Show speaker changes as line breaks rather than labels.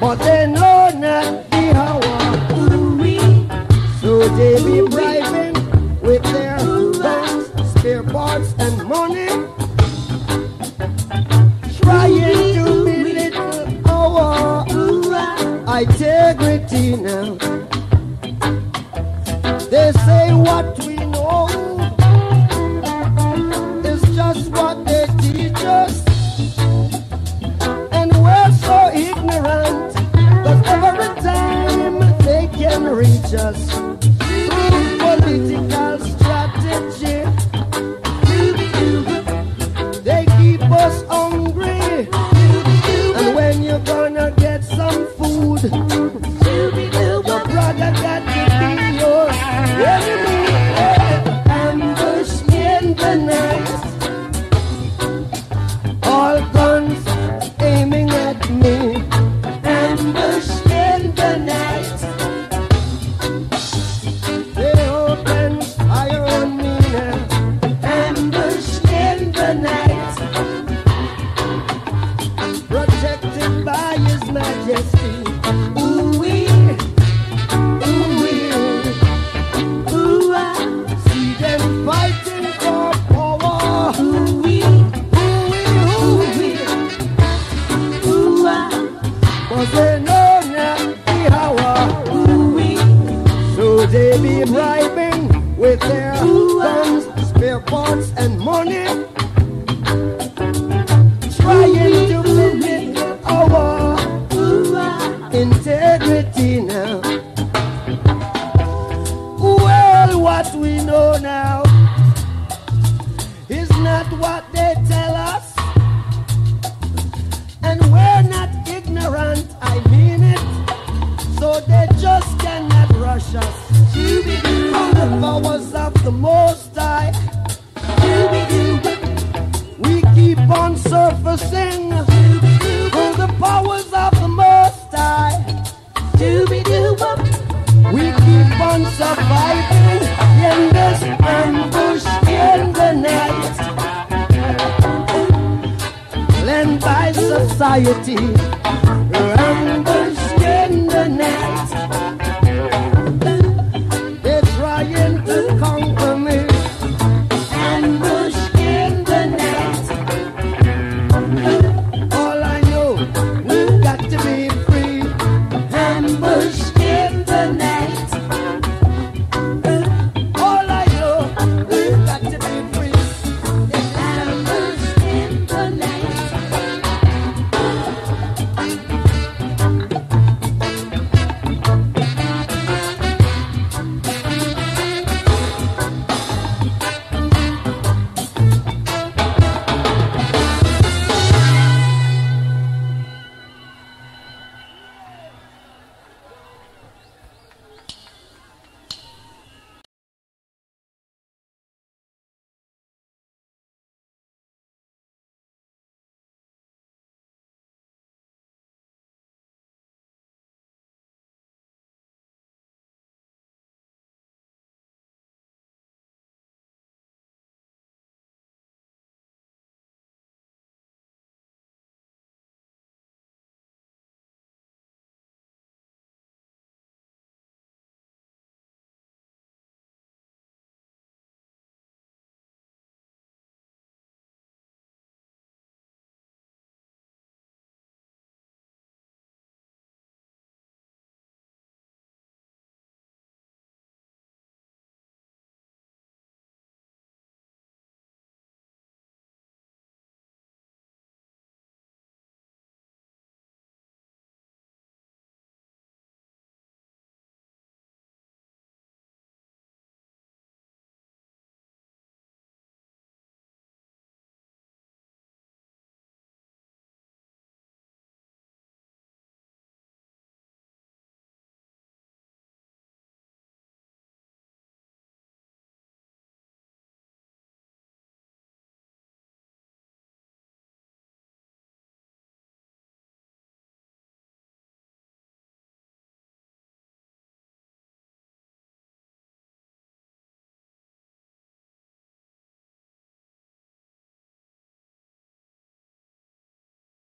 but they know not the hour. Ooh-wee. So they be bribing with their guns, spare parts and money, trying to belittle our integrity now. They say what we know is just what they teach us, and we're so ignorant, 'cause every time they can reach us through political strategy, they keep us hungry, and when you're gonna get some food, your brother got to be your enemy. Ambush in the night, all guns aiming at me. Ambush in the night, they open fire on me now. Ambush in the night, protected by His Majesty. Ooh-wee, ooh-wee, ooh-ah. See them fighting for power. Ooh-wee, ooh-wee, ooh-wee, ooh-ah. 'Cause they know not the hour. Ooh-wee. So they be bribing with their guns, spare parts and money, trying to limit our integrity now. Well, what we know now is not what they tell us, and we're not ignorant, I mean it, so they just cannot rush us. From the powers of the Most High, we keep on surfacing through the powers of the Most High. We keep on surviving in this ambush in the night, led by society.